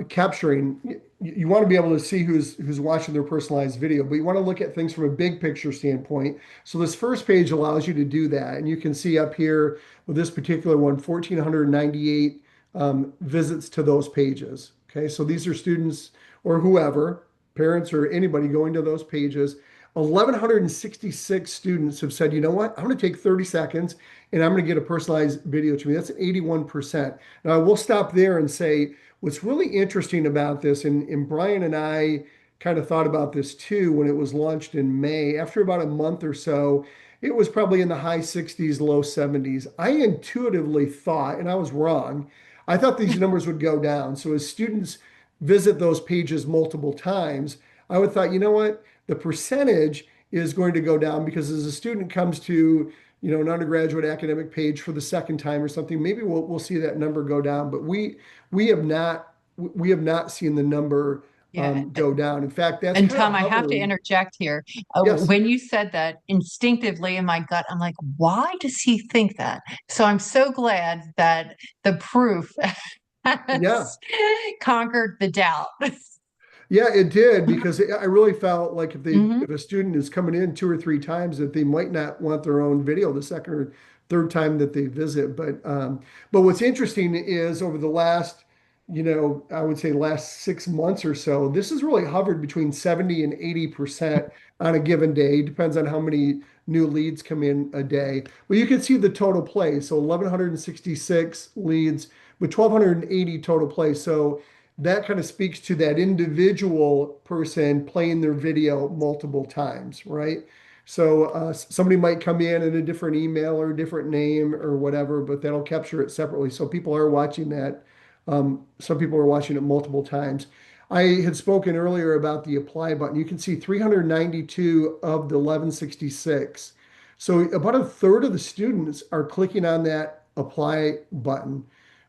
capturing. You want to be able to see who's watching their personalized video, but you want to look at things from a big picture standpoint. So this first page allows you to do that, and you can see up here with this particular one, 1,498 visits to those pages. Okay, so these are students or whoever, parents or anybody going to those pages. 1,166 students have said, you know what, I'm going to take 30 seconds and I'm going to get a personalized video to me. That's 81%. Now, we'll stop there and say, what's really interesting about this, and Brian and I kind of thought about this too when it was launched in May, after about a month or so, it was probably in the high 60s, low 70s. I intuitively thought, and I was wrong, I thought these numbers would go down. So as students visit those pages multiple times, I would thought, you know what, the percentage is going to go down because as a student comes to an undergraduate academic page for the second time or something, maybe we'll see that number go down. But we have not seen the number Yeah. go down. In fact, that's And kind of Tom, I have to hovering. interject here. Yes. When you said that instinctively in my gut, I'm like, why does he think that? So I'm so glad that the proof Yeah. has conquered the doubt. Yeah, it did because I really felt like Mhm. if a student is coming in two or three times that they might not want their own video the second or third time that they visit. But what's interesting is over the last, I would say last 6 months or so, this has really hovered between 70 and 80% on a given day. Depends on how many new leads come in a day. But you can see the total plays. So 1,166 leads with 1,280 total plays. So that kind of speaks to that individual person playing their video multiple times, right? So somebody might come in a different email or a different name or whatever, but that'll capture it separately. So people are watching that. Some people are watching it multiple times. I had spoken earlier about the apply button. You can see 392 of the 1166. So about a third of the students are clicking on that apply button,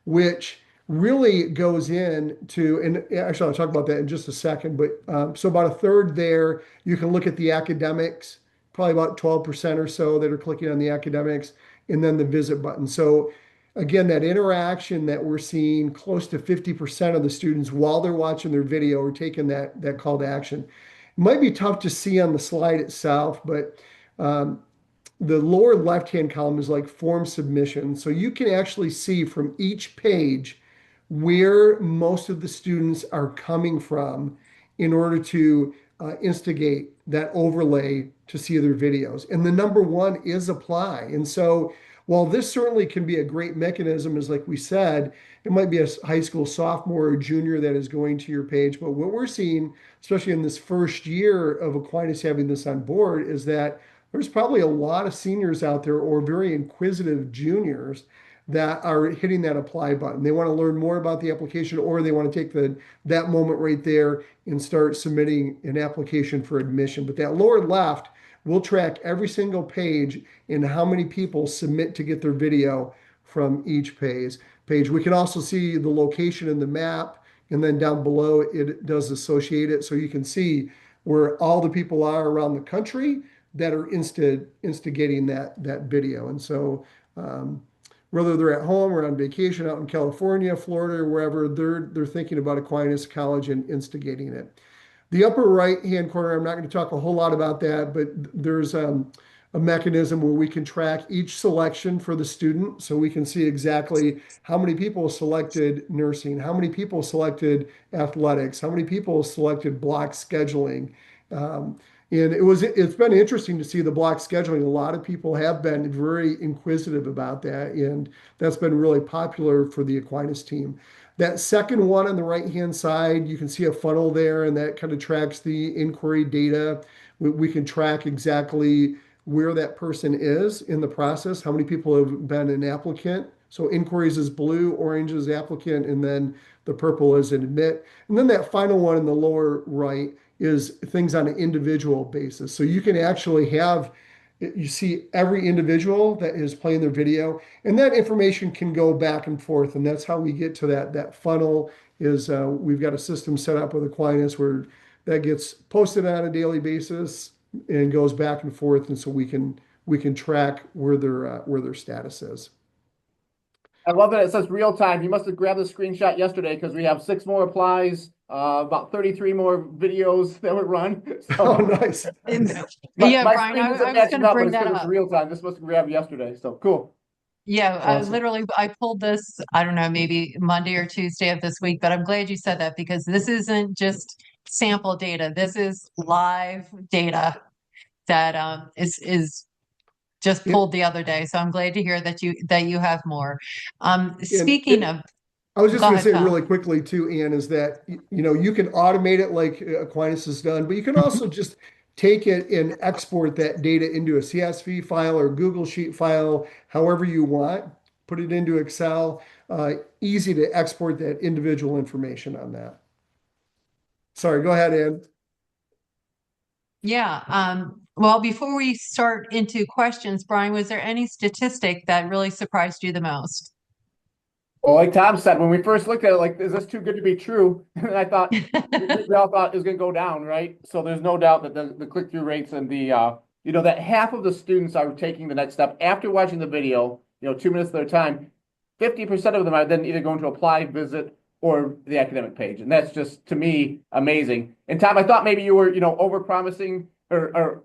which really goes into, and actually I'll talk about that in just a second, but so about a third there, you can look at the academics, probably about 12% or so that are clicking on the academics, and then the visit button. So again, that interaction that we're seeing, close to 50% of the students while they're watching their video are taking that call to action. It might be tough to see on the slide itself, but the lower left-hand column is like form submission. So you can actually see from each page where most of the students are coming from in order to instigate that overlay to see their videos. And the number one is apply. And so while this certainly can be a great mechanism, as like we said, it might be a high school sophomore or junior that is going to your page. But what we're seeing, especially in this first year of Aquinas having this on board, is that there's probably a lot of seniors out there or very inquisitive juniors that are hitting that apply button. They want to learn more about the application, or they want to take that moment right there and start submitting an application for admission. But that lower left will track every single page and how many people submit to get their video from each page. We can also see the location in the map, and then down below it does associate it, so you can see where all the people are around the country that are instigating that video. And so whether they're at home or on vacation out in California, Florida, or wherever, they're thinking about Aquinas College and instigating it. The upper right-hand corner, I'm not going to talk a whole lot about that, but there's a mechanism where we can track each selection for the student. So we can see exactly how many people selected nursing, how many people selected athletics, how many people selected block scheduling. And it's been interesting to see the block scheduling. A lot of people have been very inquisitive about that, and that's been really popular for the Aquinas team. That second one on the right-hand side, you can see a funnel there, and that kind of tracks the inquiry data. We can track exactly where that person is in the process, how many people have been an applicant. So inquiries is blue, orange is applicant, and then the purple is an admit. And then that final one in the lower right is things on an individual basis. So you can actually you see every individual that is playing their video, and that information can go back and forth. And that's how we get to that funnel is we've got a system set up with Aquinas where that gets posted on a daily basis and goes back and forth. And so we can track where their status is. I love that it says real time. You must have grabbed the screenshot yesterday because we have 6 more applies, about 33 more videos that would run. Oh, So nice. Yeah, my Brian, screen isn't I was matching going to up, but bring it's that because it's up. real time. This must have grabbed yesterday. So cool. Yeah, Awesome. I pulled this, I don't know, maybe Monday or Tuesday of this week, but I'm glad you said that because this isn't just sample data. This is live data that is just Yeah, pulled the other day. So I'm glad to hear that you have more. and Speaking of, I was just go going to ahead, say Tom. really quickly too, Ian, is that you can automate it like Aquinas has done, but you can also just take it and export that data into a CSV file or Google Sheet file, however you want. Put it into Excel. Easy to export that individual information on that. Sorry, go ahead, Ann. Yeah. Well, before we start into questions, Brian, was there any statistic that really surprised you the most? Well, like Tom said, when we first looked at it, like, is this too good to be true? And I thought we all thought it was going to go down, right? So there's no doubt that the click-through rates and that half of the students are taking the next step after watching the video, 2 minutes of their time. 50% of them are then either going to apply, visit, or the academic page, and that's just to me amazing. And Tom, I thought maybe you were, over promising or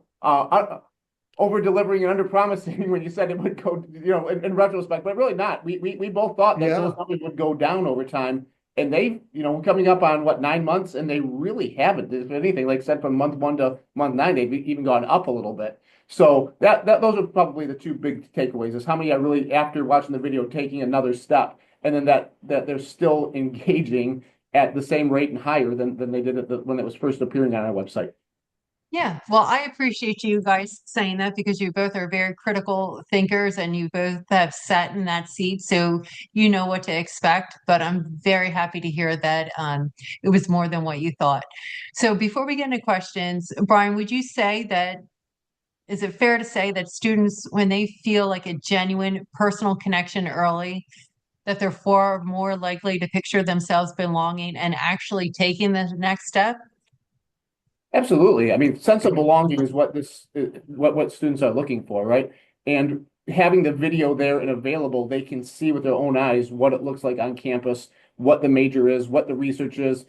over delivering and under promising when you said it would go, in retrospect, but really not. We both thought that those Yeah. numbers would go down over time. And they, we're coming up on what, 9 months, and they really haven't. If anything, like I said, from month 1 to month 9, they've even gone up a little bit. So that those are probably the two big takeaways: is how many are really, after watching the video, taking another step, and then that they're still engaging at the same rate and higher than they did when it was first appearing on our website. Yeah, well, I appreciate you guys saying that because you both are very critical thinkers and you both have sat in that seat, so you know what to expect. But I'm very happy to hear that it was more than what you thought. So before we get into questions, Brian, would you say that is it fair to say that students, when they feel like a genuine personal connection early, that they're far more likely to picture themselves belonging and actually taking the next step? Absolutely. I mean, sense of belonging is what students are looking for, right? And having the video there and available, they can see with their own eyes what it looks like on campus, what the major is, what the research is.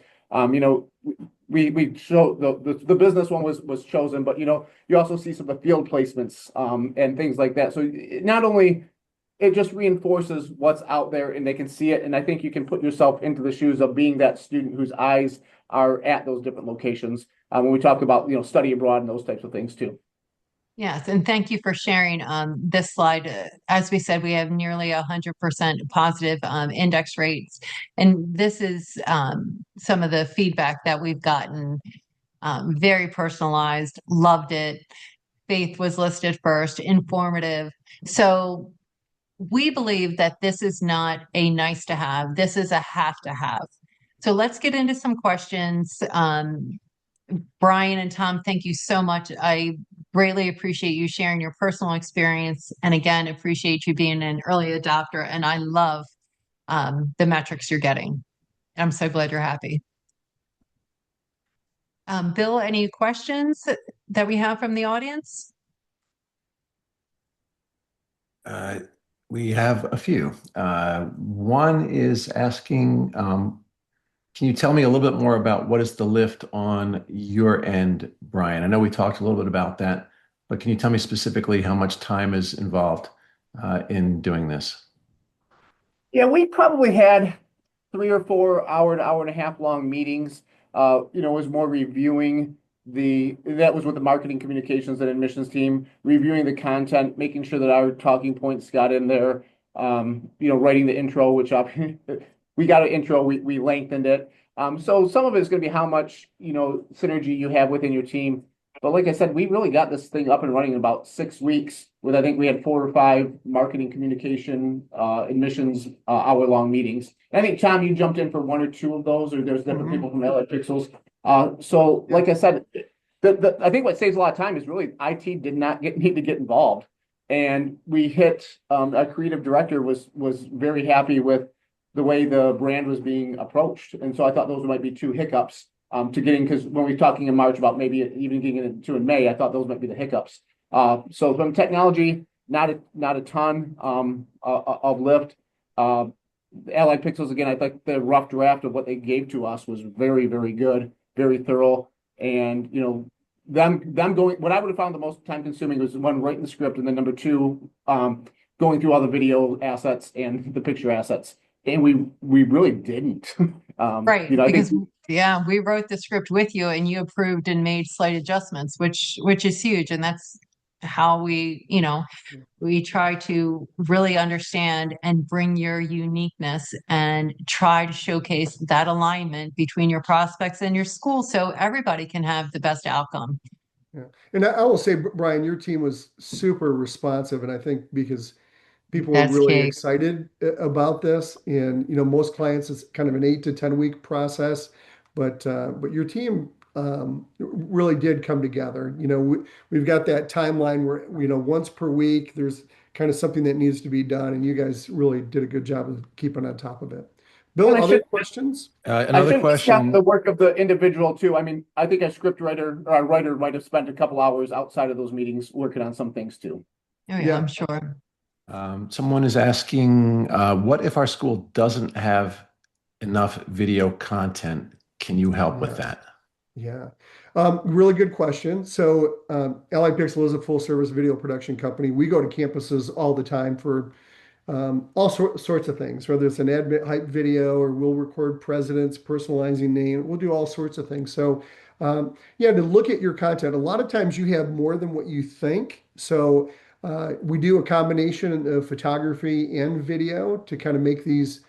We show the business one was chosen, but you also see some of the field placements and things like that. So not only it just reinforces what's out there and they can see it. And I think you can put yourself into the shoes of being that student whose eyes are at those different locations when we talk about, study abroad and those types of things too. Yes, and thank you for sharing this slide. As we said, we have nearly 100% positive index rates, and this is some of the feedback that we've gotten. Very personalized, loved it. Faith was listed first, informative. So we believe that this is not a nice to have. This is a have to have. So let's get into some questions. Brian and Tom, thank you so much. I greatly appreciate you sharing your personal experience. And again, appreciate you being an early adopter. And I love the metrics you're getting. I'm so glad you're happy. Bill, any questions that we have from the audience? We have a few. One is asking, can you tell me a little bit more about what is the lift on your end, Brian? I know we talked a little bit about that, but can you tell me specifically how much time is involved in doing this? Yeah, we probably had 3 or 4 hour to hour and a half long meetings. It was more reviewing that was with the marketing communications and admissions team, reviewing the content, making sure that our talking points got in there. Writing the intro, which we got an intro, we lengthened it. So some of it is going to be how much, synergy you have within your team. But like I said, we really got this thing up and running in about 6 weeks with, I think we had 4 or 5 marketing communication, admissions, hour-long meetings. And I think, Tom, you jumped in for 1 or 2 of those, or there's different people from LA Pixels. So like I said, I think what saves a lot of time is really IT did not need to get involved. And we hit, our creative director was very happy with the way the brand was being approached. And so I thought those might be 2 hiccups to getting, because when we were talking in March about maybe even getting into in May, I thought those might be the hiccups. So from technology, not a ton of lift. Allied Pixels, again, I think the rough draft of what they gave to us was very, very good, very thorough. And, them going, what I would have found the most time consuming was one, writing the script, and then number two, going through all the video assets and the picture assets. And we really didn't. Right, I think because yeah, we wrote the script with you and you approved and made slight adjustments, which is huge. And that's how we try to really understand and bring your uniqueness and try to showcase that alignment between your prospects and your school so everybody can have the best outcome. Yeah. And I will say, Brian, your team was super responsive. And I think because people were That's really key. excited about this. And most clients it's kind of an 8 to 10 week process, but your team really did come together. We've got that timeline where once per week there's kind of something that needs to be done, and you guys really did a good job of keeping on top of it. and Bill, other questions? I Another shouldn't discount the question. work of the individual too. I mean, I think a script writer or a writer might have spent a couple hours outside of those meetings working on some things too. Oh yeah, Yeah. I'm sure. Someone is asking, what if our school doesn't have enough video content? Can you help with Yeah. that? Yeah. Really good question. So, Allied Pixel is a full service video production company. We go to campuses all the time for all sorts of things, whether it's an admit hype video or we'll record presidents, personalizing name. We'll do all sorts of things. So, yeah, to look at your content, a lot of times you have more than what you think. So, we do a combination of photography and video to kind of make these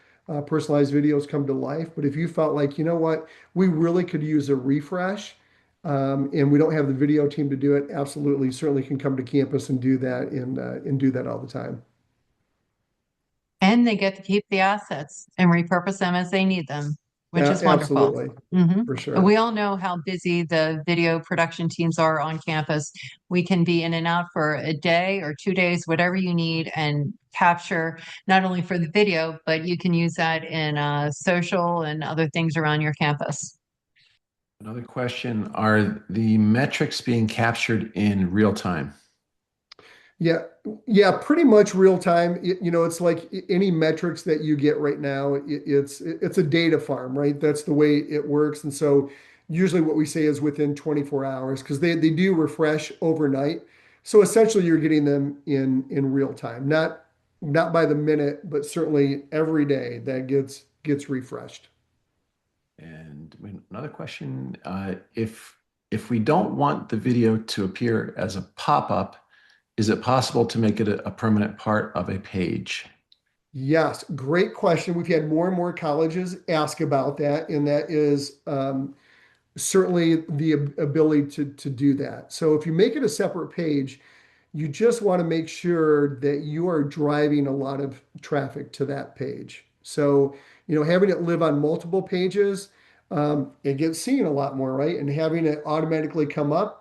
personalized videos come to life. But if you felt like, you know what, we really could use a refresh, and we don't have the video team to do it, absolutely, certainly can come to campus and do that and do that all the time. And they get to keep the assets and repurpose them as they need them, which Yeah, is wonderful. absolutely, hmm for And sure. we all know how busy the video production teams are on campus. We can be in and out for a day or 2 days, whatever you need, and capture not only for the video, but you can use that in social and other things around your campus. Another question, are the metrics being captured in real time? Yeah, yeah, pretty much real time. It's like any metrics that you get right now. It's a data farm, right? That's the way it works. And so usually what we say is within 24 hours because they do refresh overnight. So essentially you're getting them in real time, not by the minute, but certainly every day that gets refreshed. And another question, if we don't want the video to appear as a pop-up, is it possible to make it a permanent part of a page? Yes, great question. We've had more and more colleges ask about that, and that is certainly the ability to do that. So if you make it a separate page, you just want to make sure that you are driving a lot of traffic to that page. So, having it live on multiple pages, it gets seen a lot more, right? And having it automatically come up,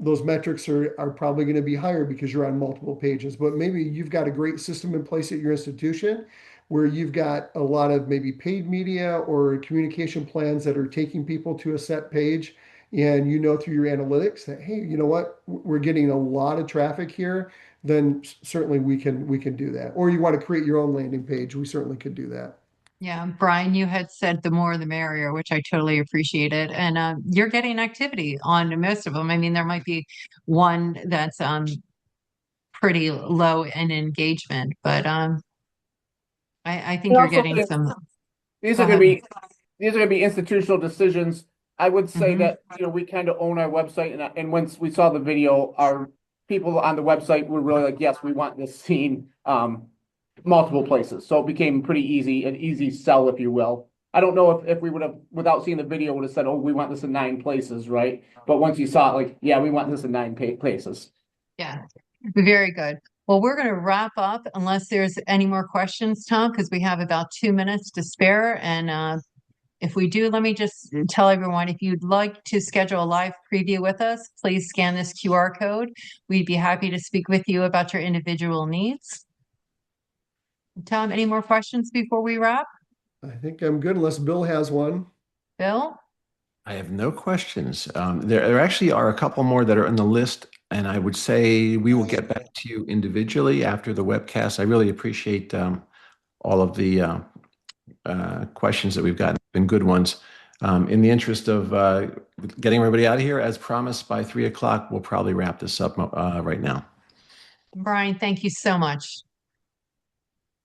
those metrics are probably going to be higher because you're on multiple pages. But maybe you've got a great system in place at your institution where you've got a lot of maybe paid media or communication plans that are taking people to a set page. And through your analytics that, hey, you know what, we're getting a lot of traffic here, then certainly we can do that. Or you want to create your own landing page, we certainly could do that. Yeah, Brian, you had said the more the merrier, which I totally appreciated. And you're getting activity on most of them. I mean, there might be one that's pretty low in engagement, but I think And you're also, getting some. these Go are going ahead. to be these are going to be institutional decisions. I would say hmm that we kind of own our website, and once we saw the video, our people on the website were really like, yes, we want this seen multiple places. So it became pretty easy, an easy sell, if you will. I don't know if we would have, without seeing the video, would have said, oh, we want this in 9 places, right? But once you saw it, like, yeah, we want this in 9 places. Yeah, very good. Well, we're going to wrap up unless there's any more questions, Tom, because we have about 2 minutes to spare. And if we do, let me just tell everyone, if you'd like to schedule a live preview with us, please scan this QR code. We'd be happy to speak with you about your individual needs. Tom, any more questions before we wrap? I think I'm good unless Bill has one. Bill? I have no questions. There actually are a couple more that are on the list, and I would say we will get back to you individually after the webcast. I really appreciate all of the questions that we've gotten. Been good ones. In the interest of getting everybody out of here, as promised, by 3 o'clock, we'll probably wrap this up right now. Brian, thank you so much.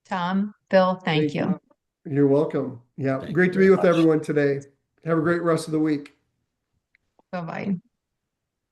Tom, Bill, thank you. You're welcome. Yeah, Thank great you to be very with much. everyone today. Have a great rest of the week. Bye-bye.